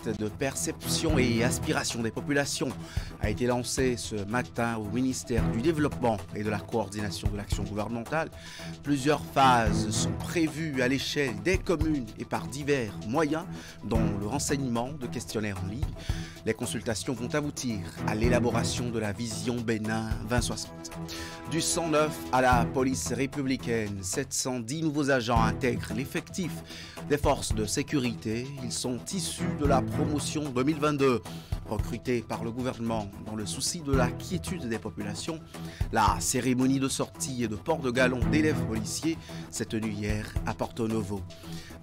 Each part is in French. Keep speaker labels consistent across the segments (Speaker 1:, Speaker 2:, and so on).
Speaker 1: collecte de perception et aspiration des populations a été lancée ce matin au ministère du Développement et de la Coordination de l'action gouvernementale. Plusieurs phases sont prévues à l'échelle des communes et par divers moyens, dont le renseignement de questionnaires en ligne. Les consultations vont aboutir à l'élaboration de la vision Bénin 2060. Du 109 à la police républicaine, 710 nouveaux agents intègrent l'effectif des forces de sécurité. Ils sont issus de la promotion 2022, recrutés par le gouvernement dans le souci de la quiétude des populations. La cérémonie de sortie et de port de galon d'élèves policiers s'est tenue hier à Porto Novo.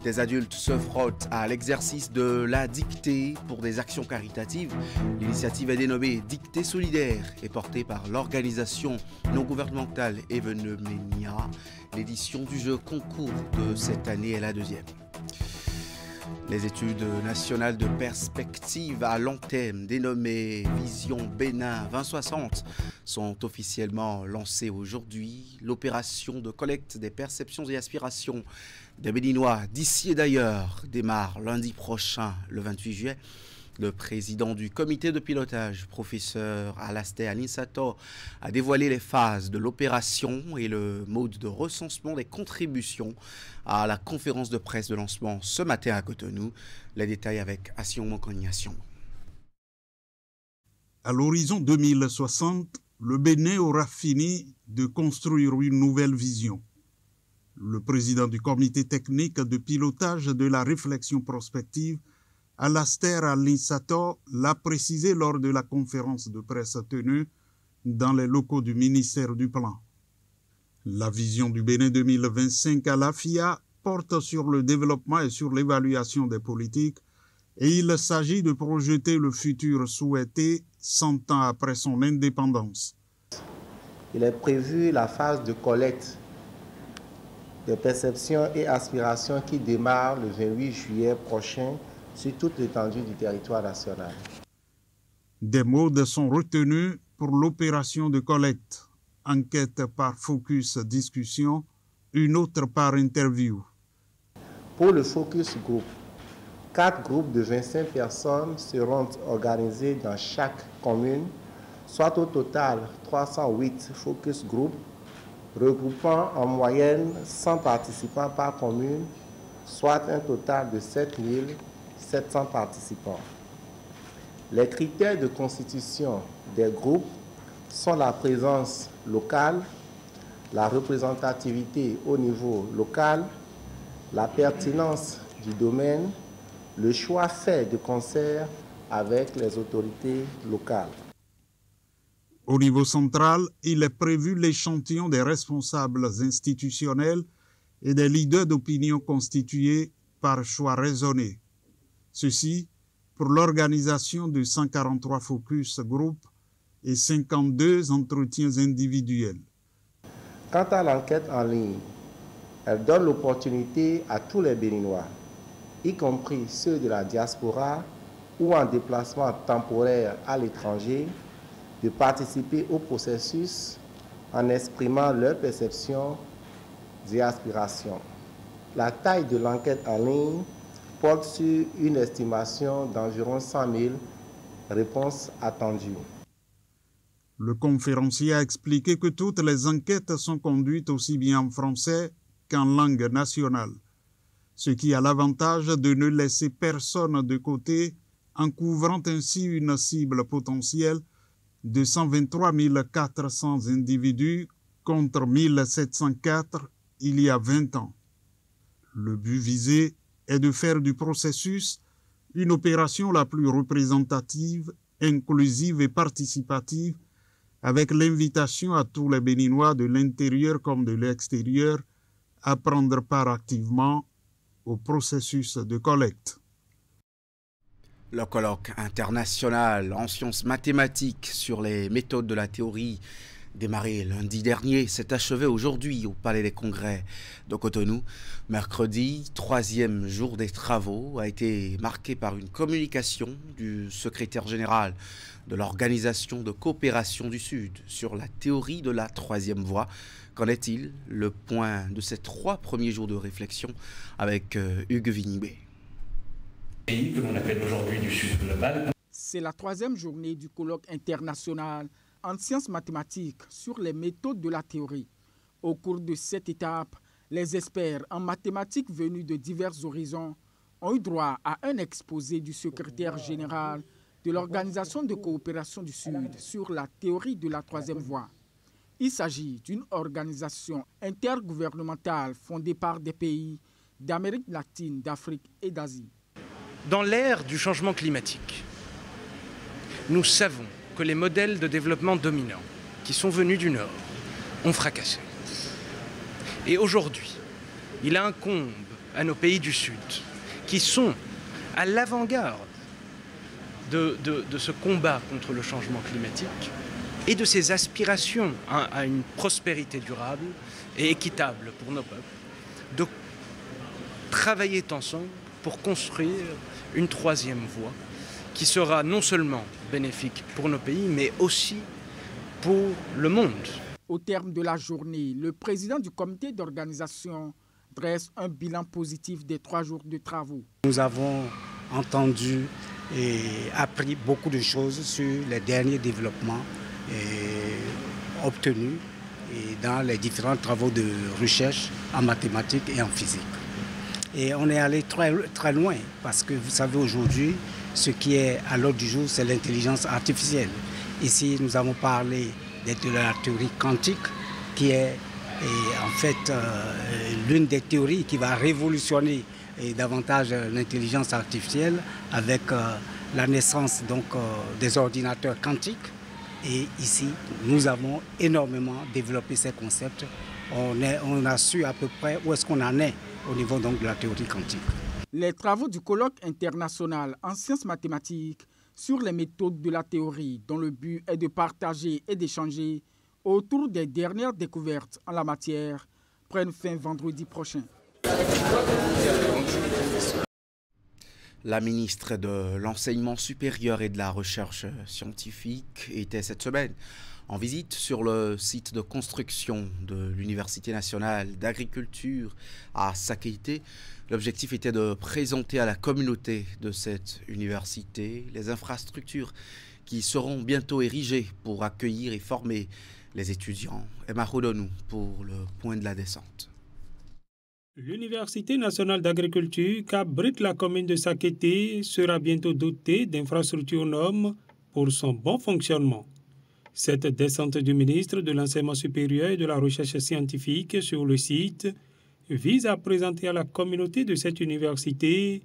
Speaker 1: Des adultes se frottent à l'exercice de la dictée pour des actions caritatives. L'initiative est dénommée Dictée solidaire et portée par l'organisation non gouvernementale Evenemenia. L'édition du jeu concours de cette année est la deuxième. Les études nationales de perspective à long terme, dénommées Vision Bénin 2060, sont officiellement lancées aujourd'hui. L'opération de collecte des perceptions et aspirations des Béninois d'ici et d'ailleurs démarre lundi prochain, le 28 juillet. Le président du comité de pilotage, professeur Alastair Alinsator, a dévoilé les phases de l'opération et le mode de recensement des contributions à la conférence de presse de lancement ce matin à Cotonou. Les détails avec Assion Mokognation.
Speaker 2: À l'horizon 2060, le Bénin aura fini de construire une nouvelle vision. Le président du comité technique de pilotage de la réflexion prospective, Alastair Alinsator, l'a précisé lors de la conférence de presse tenue dans les locaux du ministère du Plan. La vision du Bénin 2025 à l'AFIA porte sur le développement et sur l'évaluation des politiques et il s'agit de projeter le futur souhaité 100 ans après son indépendance.
Speaker 3: Il est prévu la phase de collecte des perceptions et aspirations qui démarre le 28 juillet prochain sur toute l'étendue du territoire national.
Speaker 2: Des modes sont retenus pour l'opération de collecte. Enquête par focus discussion, une autre par interview.
Speaker 3: Pour le focus group, 4 groupes de 25 personnes seront organisés dans chaque commune, soit au total 308 focus group, regroupant en moyenne 100 participants par commune, soit un total de 700 participants. Les critères de constitution des groupes sont la présence locale, la représentativité au niveau local, la pertinence du domaine, le choix fait de concert avec les autorités locales.
Speaker 2: Au niveau central, il est prévu l'échantillon des responsables institutionnels et des leaders d'opinion constitués par choix raisonné. Ceci pour l'organisation de 143 focus group et 52 entretiens individuels.
Speaker 3: Quant à l'enquête en ligne, elle donne l'opportunité à tous les Béninois, y compris ceux de la diaspora ou en déplacement temporaire à l'étranger, de participer au processus en exprimant leurs perceptions et aspirations. La taille de l'enquête en ligne porte sur une estimation d'environ 100 000 réponses attendues.
Speaker 2: Le conférencier a expliqué que toutes les enquêtes sont conduites aussi bien en français qu'en langue nationale, ce qui a l'avantage de ne laisser personne de côté en couvrant ainsi une cible potentielle de 123 400 individus contre 1704 il y a 20 ans. Le but visé est de faire du processus une opération la plus représentative, inclusive et participative, avec l'invitation à tous les Béninois de l'intérieur comme de l'extérieur à prendre part activement au processus de collecte.
Speaker 1: Le colloque international en sciences mathématiques sur les méthodes de la théorie, démarré lundi dernier, s'est achevé aujourd'hui au Palais des Congrès de Cotonou. Mercredi, 3e jour des travaux, a été marqué par une communication du secrétaire général de l'Organisation de coopération du Sud sur la théorie de la troisième voie. Qu'en est-il? Le point de ces 3 premiers jours de réflexion avec Hugues Vignibé.
Speaker 4: Pays que l'on appelle aujourd'hui du Sud global.
Speaker 5: C'est la troisième journée du colloque international en sciences mathématiques sur les méthodes de la théorie. Au cours de cette étape, les experts en mathématiques venus de divers horizons ont eu droit à un exposé du secrétaire général de l'Organisation de coopération du Sud sur la théorie de la troisième voie. Il s'agit d'une organisation intergouvernementale fondée par des pays d'Amérique latine, d'Afrique et d'Asie.
Speaker 4: Dans l'ère du changement climatique, nous savons que les modèles de développement dominants qui sont venus du Nord ont fracassé. Et aujourd'hui, il incombe à nos pays du Sud, qui sont à l'avant-garde de ce combat contre le changement climatique et de ces aspirations à une prospérité durable et équitable pour nos peuples, de travailler ensemble pour construire une troisième voie qui sera non seulement bénéfique pour nos pays, mais aussi pour le monde.
Speaker 5: Au terme de la journée, le président du comité d'organisation dresse un bilan positif des 3 jours de travaux.
Speaker 6: Nous avons entendu et appris beaucoup de choses sur les derniers développements obtenus dans les différents travaux de recherche en mathématiques et en physique. Et on est allé très loin parce que vous savez aujourd'hui, ce qui est à l'ordre du jour, c'est l'intelligence artificielle. Ici, nous avons parlé de la théorie quantique qui est en fait l'une des théories qui va révolutionner davantage l'intelligence artificielle avec la naissance donc, des ordinateurs quantiques. Et ici, nous avons énormément développé ces concepts. On a su à peu près où est-ce qu'on en est au niveau donc, de la théorie quantique.
Speaker 5: Les travaux du colloque international en sciences mathématiques sur les méthodes de la théorie, dont le but est de partager et d'échanger autour des dernières découvertes en la matière, prennent fin vendredi prochain.
Speaker 1: La ministre de l'Enseignement supérieur et de la Recherche scientifique était cette semaine en visite sur le site de construction de l'Université nationale d'agriculture à Sakéité. L'objectif était de présenter à la communauté de cette université les infrastructures qui seront bientôt érigées pour accueillir et former les étudiants. Emma Rodonou pour le point de la descente.
Speaker 7: L'Université nationale d'agriculture qu'abrite la commune de Sakéité sera bientôt dotée d'infrastructures normes pour son bon fonctionnement. Cette descente du ministre de l'Enseignement supérieur et de la Recherche scientifique sur le site vise à présenter à la communauté de cette université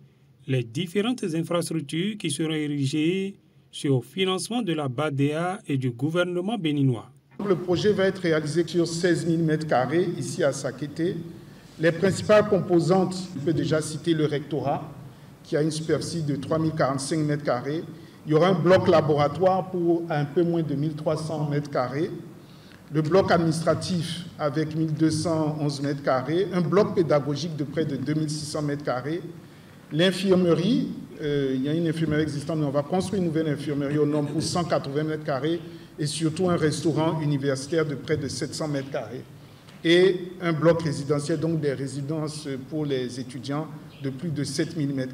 Speaker 7: les différentes infrastructures qui seront érigées sur financement de la BADEA et du gouvernement béninois.
Speaker 8: Le projet va être réalisé sur 16 000 m² ici à Sakéité. Les principales composantes, on peut déjà citer le rectorat qui a une superficie de 3 045 m². Il y aura un bloc laboratoire pour un peu moins de 1 300 m². Le bloc administratif avec 1 211 m². Un bloc pédagogique de près de 2 600 m². L'infirmerie, il y a une infirmerie existante, mais on va construire une nouvelle infirmerie au nombre pour 180 m². Et surtout un restaurant universitaire de près de 700 m². Et un bloc résidentiel, donc des résidences pour les étudiants de plus de 7 000 m².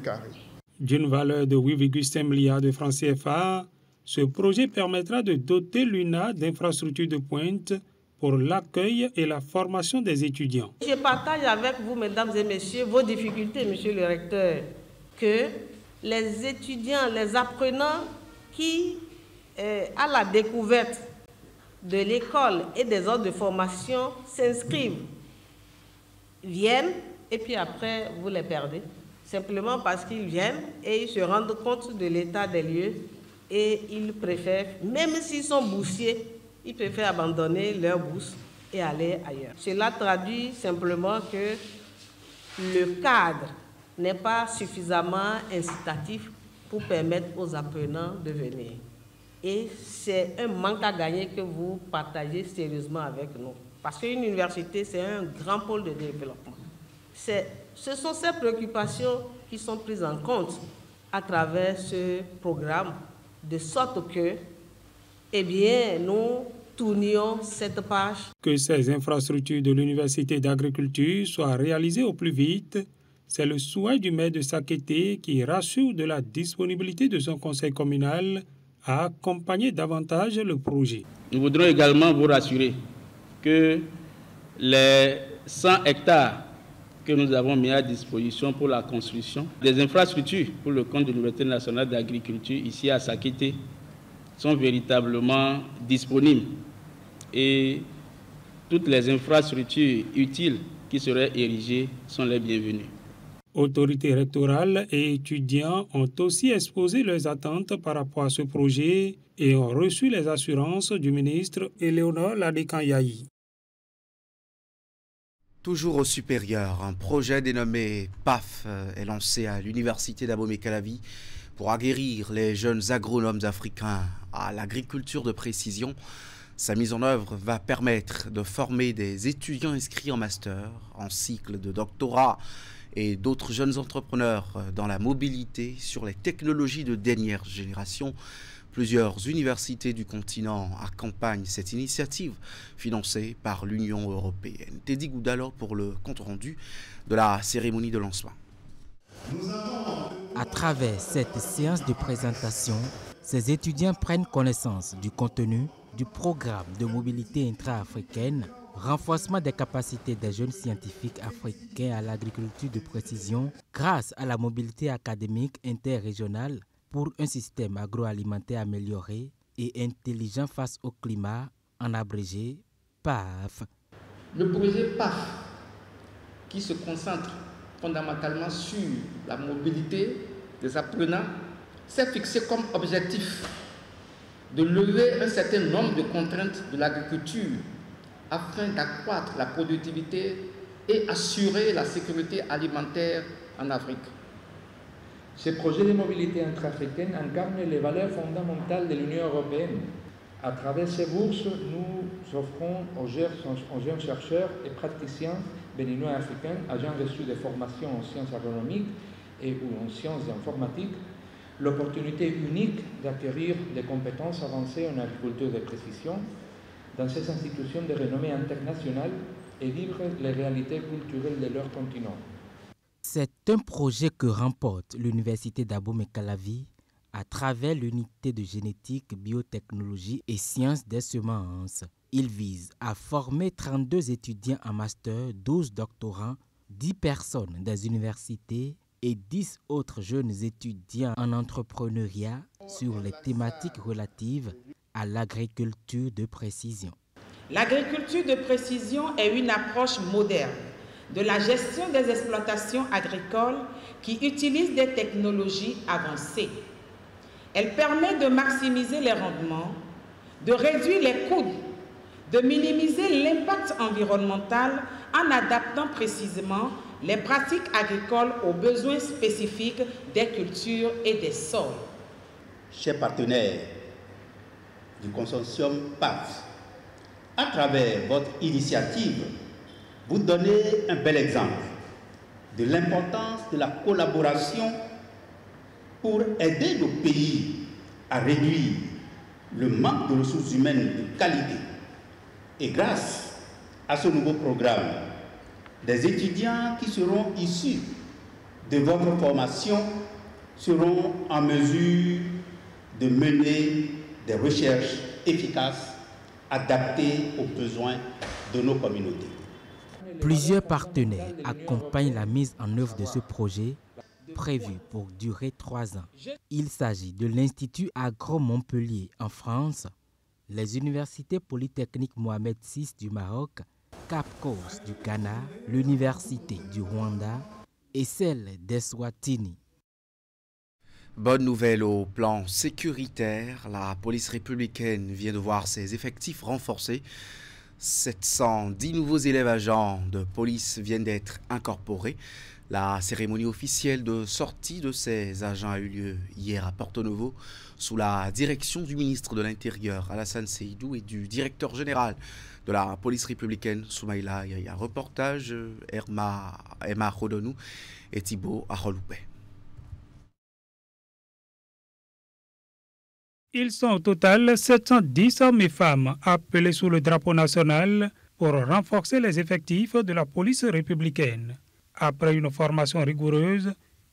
Speaker 7: D'une valeur de 8,5 milliards de francs CFA, ce projet permettra de doter l'UNA d'infrastructures de pointe pour l'accueil et la formation des étudiants.
Speaker 9: Je partage avec vous, mesdames et messieurs, vos difficultés, monsieur le recteur, que les étudiants, les apprenants qui, à la découverte de l'école et des ordres de formation, s'inscrivent, viennent, et puis après, vous les perdez. Simplement parce qu'ils viennent et ils se rendent compte de l'état des lieux et ils préfèrent, même s'ils sont boursiers, ils préfèrent abandonner leur bourse et aller ailleurs. Cela traduit simplement que le cadre n'est pas suffisamment incitatif pour permettre aux apprenants de venir. Et c'est un manque à gagner que vous partagez sérieusement avec nous. Parce qu'une université, c'est un grand pôle de développement. Ce sont ces préoccupations qui sont prises en compte à travers ce programme, de sorte que, eh bien, nous tournions cette page.
Speaker 7: Que ces infrastructures de l'Université d'agriculture soient réalisées au plus vite, C'est le souhait du maire de Sakété qui rassure de la disponibilité de son conseil communal à accompagner davantage le projet.
Speaker 10: Nous voudrons également vous rassurer que les 100 hectares que nous avons mis à disposition pour la construction des infrastructures pour le compte de l'Université nationale d'agriculture ici à Sakété sont véritablement disponibles et toutes les infrastructures utiles qui seraient érigées sont les bienvenues.
Speaker 7: Autorités rectorales et étudiants ont aussi exposé leurs attentes par rapport à ce projet et ont reçu les assurances du ministre Éléonore Ladékan-Yahi.
Speaker 1: Toujours au supérieur, un projet dénommé PAF est lancé à l'université d'Abomey-Calavi pour aguerrir les jeunes agronomes africains à l'agriculture de précision. Sa mise en œuvre va permettre de former des étudiants inscrits en master, en cycle de doctorat et d'autres jeunes entrepreneurs dans la mobilité sur les technologies de dernière génération. Plusieurs universités du continent accompagnent cette initiative financée par l'Union européenne. Teddy Goudalo pour le compte-rendu de la cérémonie de lancement.
Speaker 11: À travers cette séance de présentation, ces étudiants prennent connaissance du contenu du programme de mobilité intra-africaine, renforcement des capacités des jeunes scientifiques africains à l'agriculture de précision grâce à la mobilité académique interrégionale pour un système agroalimentaire amélioré et intelligent face au climat, en abrégé PAF.
Speaker 12: Le projet PAF, qui se concentre fondamentalement sur la mobilité des apprenants, s'est fixé comme objectif de lever un certain nombre de contraintes de l'agriculture afin d'accroître la productivité et assurer la sécurité alimentaire en Afrique.
Speaker 13: Ce projet de mobilité intra-africaine incarne les valeurs fondamentales de l'Union européenne. À travers ces bourses, nous offrons aux jeunes chercheurs et praticiens béninois africains, agents reçus de formation en sciences agronomiques et ou en sciences informatiques, l'opportunité unique d'acquérir des compétences avancées en agriculture de précision dans ces institutions de renommée internationale et vivre les réalités culturelles de leur continent.
Speaker 11: C'est un projet que remporte l'Université d'Abomey-Calavi à travers l'unité de génétique, biotechnologie et sciences des semences. Il vise à former 32 étudiants en master, 12 doctorants, 10 personnes des universités et 10 autres jeunes étudiants en entrepreneuriat sur les thématiques relatives à l'agriculture de précision.
Speaker 14: L'agriculture de précision est une approche moderne de la gestion des exploitations agricoles qui utilise des technologies avancées. Elle permet de maximiser les rendements, de réduire les coûts, de minimiser l'impact environnemental en adaptant précisément les pratiques agricoles aux besoins spécifiques des cultures et des sols.
Speaker 15: Chers partenaires du consortium PAF, à travers votre initiative, vous donnez un bel exemple de l'importance de la collaboration pour aider nos pays à réduire le manque de ressources humaines de qualité. Et grâce à ce nouveau programme, des étudiants qui seront issus de votre formation seront en mesure de mener des recherches efficaces adaptées aux besoins de nos communautés.
Speaker 11: Plusieurs partenaires accompagnent la mise en œuvre de ce projet prévu pour durer 3 ans. Il s'agit de l'Institut Agro-Montpellier en France, les universités polytechniques Mohamed VI du Maroc, Capcos du Ghana, l'Université du Rwanda et celle d'Eswatini.
Speaker 1: Bonne nouvelle au plan sécuritaire, la police républicaine vient de voir ses effectifs renforcés. 710 nouveaux élèves agents de police viennent d'être incorporés. La cérémonie officielle de sortie de ces agents a eu lieu hier à Porto-Novo sous la direction du ministre de l'Intérieur Alassane Seydou et du directeur général de la police républicaine Soumaïla Yaya. Reportage Emma Rodonou et Thibaut Aroloupé.
Speaker 7: Ils sont au total 710 hommes et femmes appelés sous le drapeau national pour renforcer les effectifs de la police républicaine. Après une formation rigoureuse,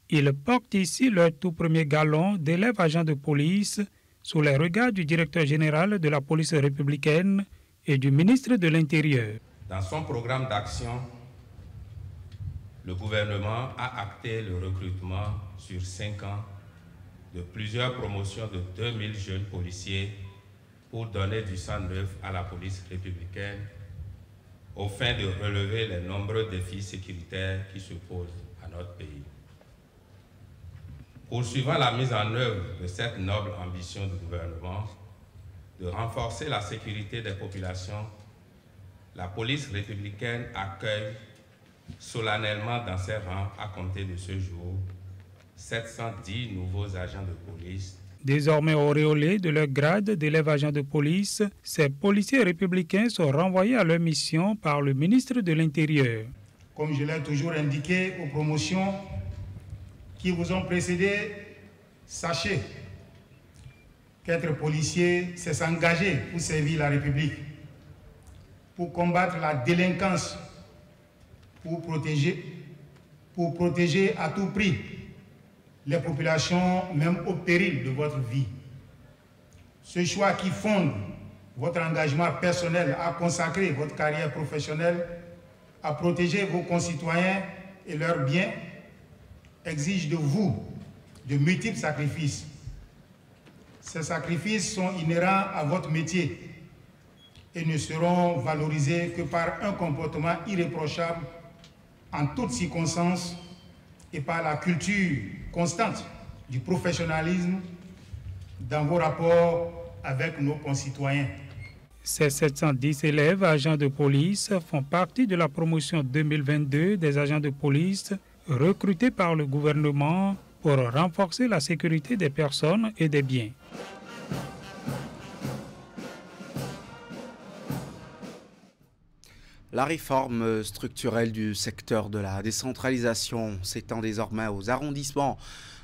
Speaker 7: ils portent ici leur tout premier galon d'élèves agents de police sous les regards du directeur général de la police républicaine et du ministre de l'Intérieur.
Speaker 16: Dans son programme d'action, le gouvernement a acté le recrutement sur 5 ans de plusieurs promotions de 2000 jeunes policiers pour donner du sang neuf à la police républicaine au fin de relever les nombreux défis sécuritaires qui se posent à notre pays. Poursuivant la mise en œuvre de cette noble ambition du gouvernement de renforcer la sécurité des populations, la police républicaine accueille solennellement dans ses rangs, à compter de ce jour, 710 nouveaux agents de police.
Speaker 7: Désormais auréolés de leur grade d'élèves agents de police, ces policiers républicains sont renvoyés à leur mission par le ministre de l'Intérieur.
Speaker 8: Comme je l'ai toujours indiqué aux promotions qui vous ont précédé, sachez qu'être policier, c'est s'engager pour servir la République, pour combattre la délinquance, pour protéger à tout prix les populations, même au péril de votre vie. Ce choix qui fonde votre engagement personnel à consacrer votre carrière professionnelle, à protéger vos concitoyens et leurs biens, exige de vous de multiples sacrifices. Ces sacrifices sont inhérents à votre métier et ne seront valorisés que par un comportement irréprochable en toutes circonstances et par la culture constante du professionnalisme dans vos rapports avec nos concitoyens.
Speaker 7: Ces 710 élèves agents de police font partie de la promotion 2022 des agents de police recrutés par le gouvernement pour renforcer la sécurité des personnes et des biens.
Speaker 1: La réforme structurelle du secteur de la décentralisation s'étend désormais aux arrondissements.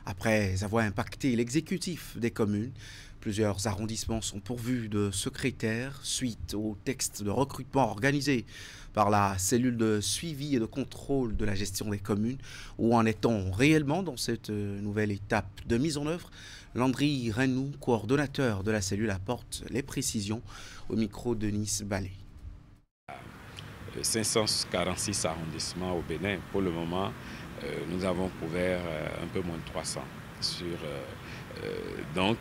Speaker 1: Après avoir impacté l'exécutif des communes, plusieurs arrondissements sont pourvus de secrétaires suite au texte de recrutement organisé par la cellule de suivi et de contrôle de la gestion des communes. Où en est-on réellement dans cette nouvelle étape de mise en œuvre? Landry Renou, coordonnateur de la cellule, apporte les précisions au micro de Nice Ballet.
Speaker 17: 546 arrondissements au Bénin. Pour le moment, nous avons couvert un peu moins de 300. Donc,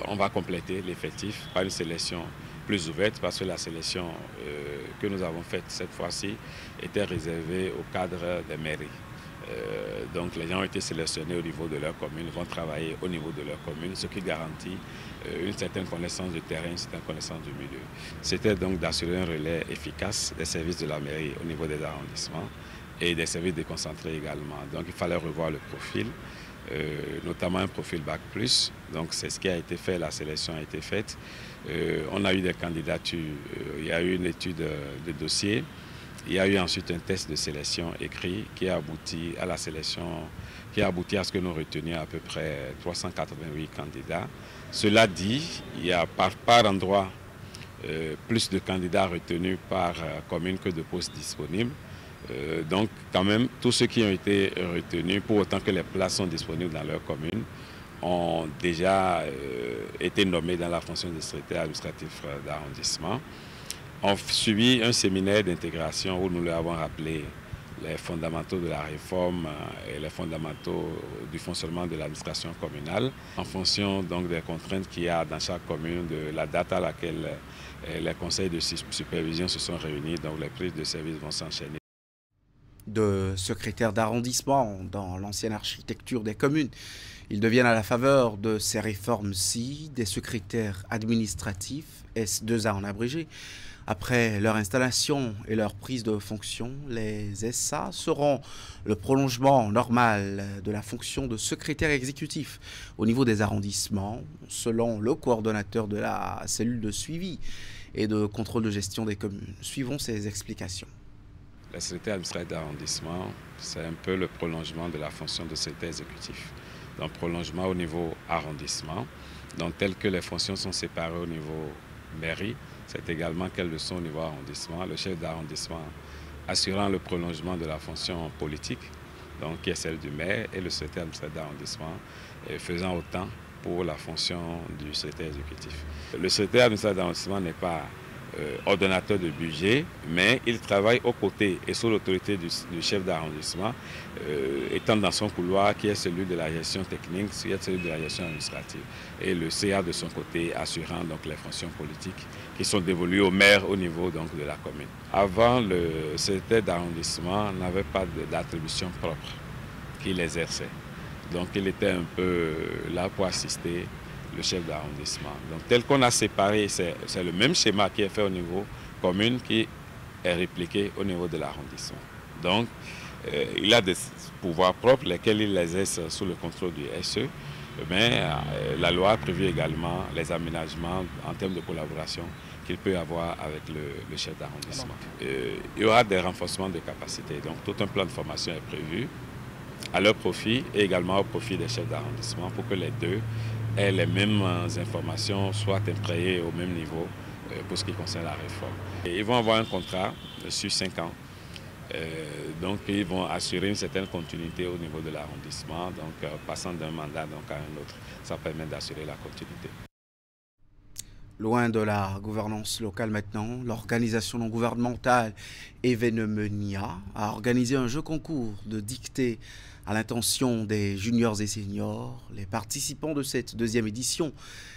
Speaker 17: on va compléter l'effectif par une sélection plus ouverte parce que la sélection que nous avons faite cette fois-ci était réservée au cadre des mairies. Donc, les gens ont été sélectionnés au niveau de leur commune, vont travailler au niveau de leur commune, ce qui garantit une certaine connaissance du terrain, une certaine connaissance du milieu. C'était donc d'assurer un relais efficace des services de la mairie au niveau des arrondissements et des services déconcentrés également. Donc il fallait revoir le profil, notamment un profil Bac+. Donc c'est ce qui a été fait, la sélection a été faite. On a eu des candidatures, il y a eu une étude de dossier, il y a eu ensuite un test de sélection écrit qui a abouti à la sélection, qui a abouti à ce que nous retenions à peu près 388 candidats. Cela dit, il y a par endroit plus de candidats retenus par commune que de postes disponibles. Donc quand même, tous ceux qui ont été retenus, pour autant que les places sont disponibles dans leur commune, ont déjà été nommés dans la fonction de secrétaire administratif d'arrondissement. On suivi un séminaire d'intégration où nous leur avons rappelé les fondamentaux de la réforme et les fondamentaux du fonctionnement de l'administration communale en fonction donc des contraintes qu'il y a dans chaque commune, de la date à laquelle les conseils de supervision se sont réunis, donc les prises de services vont s'enchaîner.
Speaker 1: De secrétaires d'arrondissement dans l'ancienne architecture des communes, ils deviennent à la faveur de ces réformes-ci des secrétaires administratifs, S2A en abrégé. Après leur installation et leur prise de fonction, les SA seront le prolongement normal de la fonction de secrétaire exécutif au niveau des arrondissements, selon le coordonnateur de la cellule de suivi et de contrôle de gestion des communes. Suivons ces explications.
Speaker 17: Le secrétaire administratif d'arrondissement, c'est un peu le prolongement de la fonction de secrétaire exécutif. Donc prolongement au niveau arrondissement, donc tel que les fonctions sont séparées au niveau mairie, c'est également qu'elles le sont au niveau arrondissement. Le chef d'arrondissement assurant le prolongement de la fonction politique donc, qui est celle du maire, et le secrétaire administratif d'arrondissement, faisant autant pour la fonction du secrétaire exécutif. Le secrétaire administratif d'arrondissement n'est pas ordonnateur de budget, mais il travaille aux côtés et sous l'autorité du chef d'arrondissement, étant dans son couloir qui est celui de la gestion technique, qui est celui de la gestion administrative. Et le CA de son côté assurant donc les fonctions politiques qui sont dévolues au maire au niveau donc de la commune. Avant, le secrétaire d'arrondissement n'avait pas d'attribution propre qu'il exerçait. Donc il était un peu là pour assister le chef d'arrondissement. Donc tel qu'on a séparé, c'est le même schéma qui est fait au niveau commune qui est répliqué au niveau de l'arrondissement. Donc il a des pouvoirs propres lesquels il exerce sous le contrôle du SE, mais la loi a prévu également les aménagements en termes de collaboration qu'il peut avoir avec le chef d'arrondissement. Il y aura des renforcements de capacités, donc tout un plan de formation est prévu à leur profit et également au profit des chefs d'arrondissement pour que les deux aient les mêmes informations, soient imprégnées au même niveau pour ce qui concerne la réforme. Et ils vont avoir un contrat sur 5 ans. Donc ils vont assurer une certaine continuité au niveau de l'arrondissement, donc passant d'un mandat donc, à un autre. Ça permet d'assurer la continuité.
Speaker 1: Loin de la gouvernance locale maintenant, l'organisation non gouvernementale Evenemenia a organisé un jeu concours de dictée à l'intention des juniors et seniors. Les participants de cette deuxième édition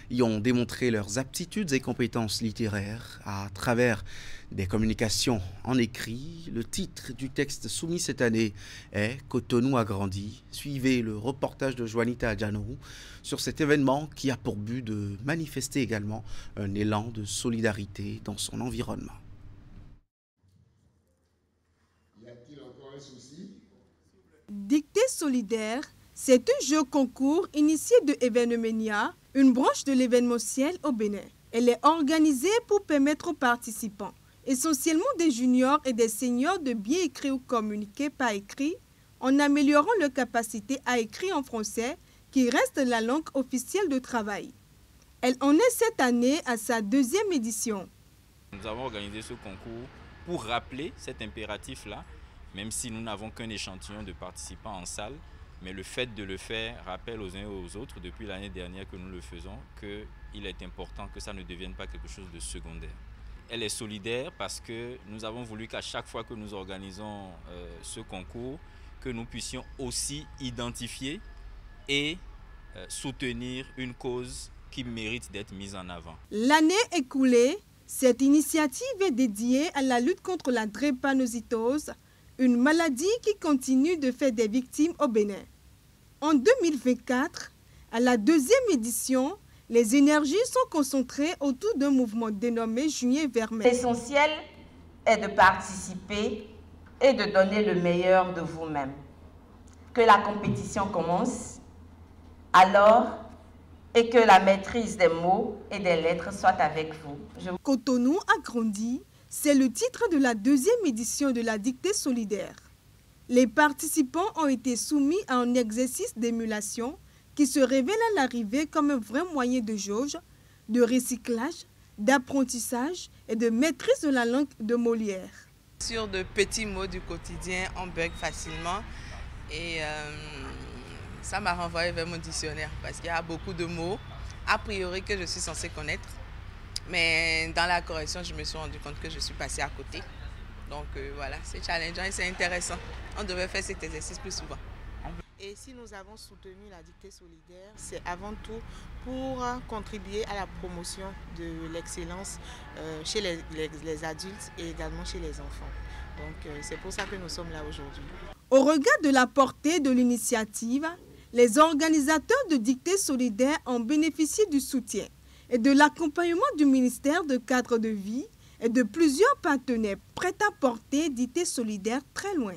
Speaker 1: y ont démontré leurs aptitudes et compétences littéraires à travers des communications en écrit. Le titre du texte soumis cette année est « Cotonou a grandi ». Suivez le reportage de Juanita Adjanou sur cet événement qui a pour but de manifester également un élan de solidarité dans son environnement.
Speaker 18: Y a-t-il encore un souci?
Speaker 19: Dictée solidaire, c'est un jeu concours initié de Evenemenia, une branche de l'événementiel au Bénin. Elle est organisée pour permettre aux participants, essentiellement des juniors et des seniors, de bien écrire ou communiquer par écrit en améliorant leur capacité à écrire en français qui reste la langue officielle de travail. Elle en est cette année à sa deuxième édition.
Speaker 20: Nous avons organisé ce concours pour rappeler cet impératif-là, même si nous n'avons qu'un échantillon de participants en salle, mais le fait de le faire rappelle aux uns et aux autres, depuis l'année dernière que nous le faisons, qu'il est important que ça ne devienne pas quelque chose de secondaire. Elle est solidaire parce que nous avons voulu qu'à chaque fois que nous organisons ce concours, que nous puissions aussi identifier et soutenir une cause qui mérite d'être mise en avant.
Speaker 19: L'année écoulée, cette initiative est dédiée à la lutte contre la drépanocytose, une maladie qui continue de faire des victimes au Bénin. En 2024, à la deuxième édition, les énergies sont concentrées autour d'un mouvement dénommé Juillet Vermeil.
Speaker 21: L'essentiel est de participer et de donner le meilleur de vous-même. Que la compétition commence, alors, et que la maîtrise des mots et des lettres soit avec vous.
Speaker 19: Cotonou a grandi, c'est le titre de la deuxième édition de la dictée solidaire. Les participants ont été soumis à un exercice d'émulation qui se révèle à l'arrivée comme un vrai moyen de jauge, de recyclage, d'apprentissage et de maîtrise de la langue de Molière.
Speaker 22: Sur de petits mots du quotidien, on bug facilement et ça m'a renvoyé vers mon dictionnaire parce qu'il y a beaucoup de mots a priori que je suis censée connaître. Mais dans la correction, je me suis rendu compte que je suis passée à côté. Donc voilà, c'est challengeant et c'est intéressant. On devait faire cet exercice plus souvent.
Speaker 23: Et si nous avons soutenu la dictée solidaire, c'est avant tout pour contribuer à la promotion de l'excellence chez les adultes et également chez les enfants. Donc c'est pour ça que nous sommes là aujourd'hui.
Speaker 19: Au regard de la portée de l'initiative, les organisateurs de dictée solidaire ont bénéficié du soutien et de l'accompagnement du ministère de cadre de vie et de plusieurs partenaires prêts à porter dictée solidaire très loin.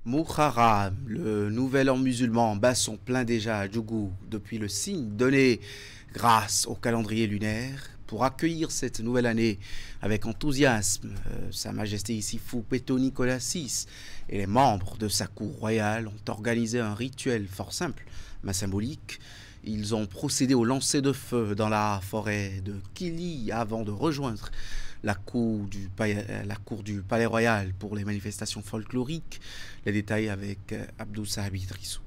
Speaker 1: Muharram, le nouvel an musulman, bat son plein déjà à Djougou depuis le signe donné grâce au calendrier lunaire. Pour accueillir cette nouvelle année avec enthousiasme, Sa Majesté Issifou Peto Nicolas VI et les membres de sa cour royale ont organisé un rituel fort simple mais symbolique. Ils ont procédé au lancer de feu dans la forêt de Kili avant de rejoindre la cour du Palais Royal pour les manifestations folkloriques. Les détails avec Abdou Sahabi Idrissou.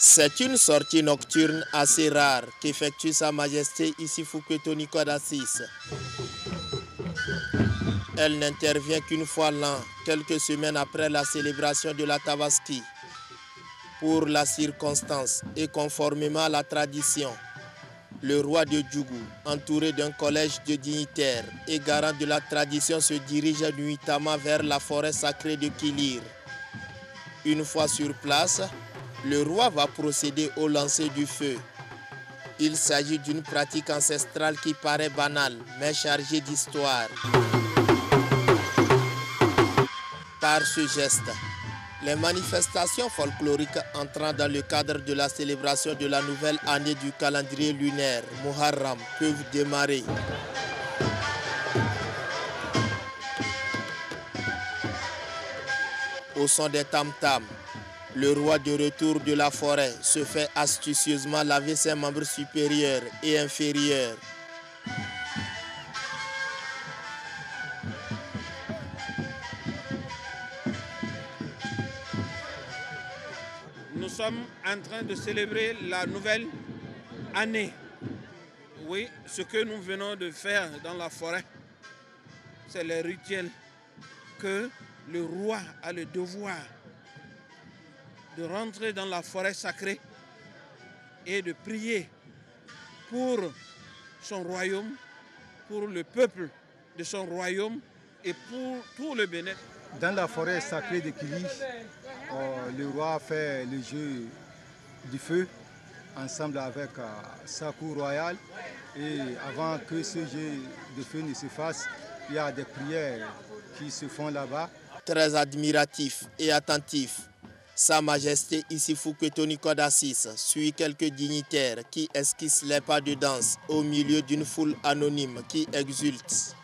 Speaker 2: C'est une sortie nocturne assez rare qu'effectue Sa Majesté Issoufou Koito d'Assis. Elle n'intervient qu'une fois l'an, quelques semaines après la célébration de la Tabaski. Pour la circonstance et conformément à la tradition, le roi de Djougou, entouré d'un collège de dignitaires et garant de la tradition, se dirige nuitamment vers la forêt sacrée de Kilir. Une fois sur place, le roi va procéder au lancer du feu. Il s'agit d'une pratique ancestrale qui paraît banale, mais chargée d'histoire. Par ce geste, les manifestations folkloriques entrant dans le cadre de la célébration de la nouvelle année du calendrier lunaire, Muharram, peuvent démarrer. Au son des tam-tams, le roi de retour de la forêt se fait astucieusement laver ses membres supérieurs et inférieurs.
Speaker 3: Nous sommes en train de célébrer la nouvelle année. Oui, ce que nous venons de faire dans la forêt, c'est le rituel que le roi a le devoir de rentrer dans la forêt sacrée et de prier pour son royaume, pour le peuple de son royaume et pour tout le Bénin.
Speaker 4: Dans la forêt sacrée de Kili, le roi fait le jeu du feu ensemble avec sa cour royale. Et avant que ce jeu de feu ne se fasse, il y a des prières qui se font là-bas.
Speaker 2: Très admiratif et attentif, Sa Majesté Issoufou Koito d'Assis suit quelques dignitaires qui esquissent les pas de danse au milieu d'une foule anonyme qui exulte.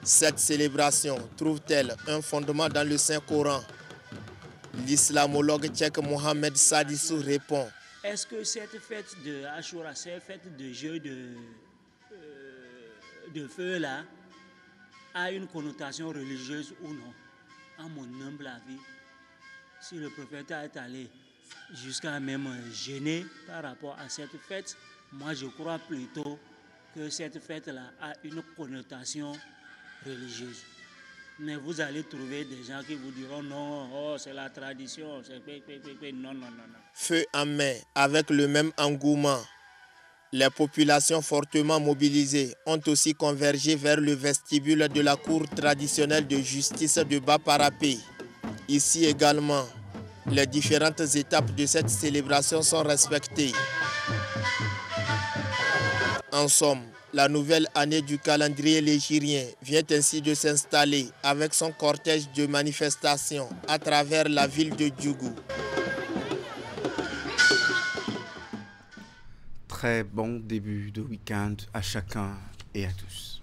Speaker 2: Cette célébration trouve-t-elle un fondement dans le Saint-Coran? L'islamologue tchèque Mohamed Sadissou répond.
Speaker 24: Est-ce que cette fête de Ashura, cette fête de jeu de feu là, a une connotation religieuse ou non? À mon humble avis, si le prophète est allé jusqu'à même gêner par rapport à cette fête, moi je crois plutôt que cette fête-là a une connotation religieuse. Mais vous allez trouver des gens qui vous diront non, oh, c'est la tradition, c'est non.
Speaker 2: Feu en main, avec le même engouement, les populations fortement mobilisées ont aussi convergé vers le vestibule de la cour traditionnelle de justice de Bas-Parapé. Ici également, les différentes étapes de cette célébration sont respectées. En somme, la nouvelle année du calendrier légirien vient ainsi de s'installer avec son cortège de manifestations à travers la ville de Djougou.
Speaker 1: Très bon début de week-end à chacun et à tous.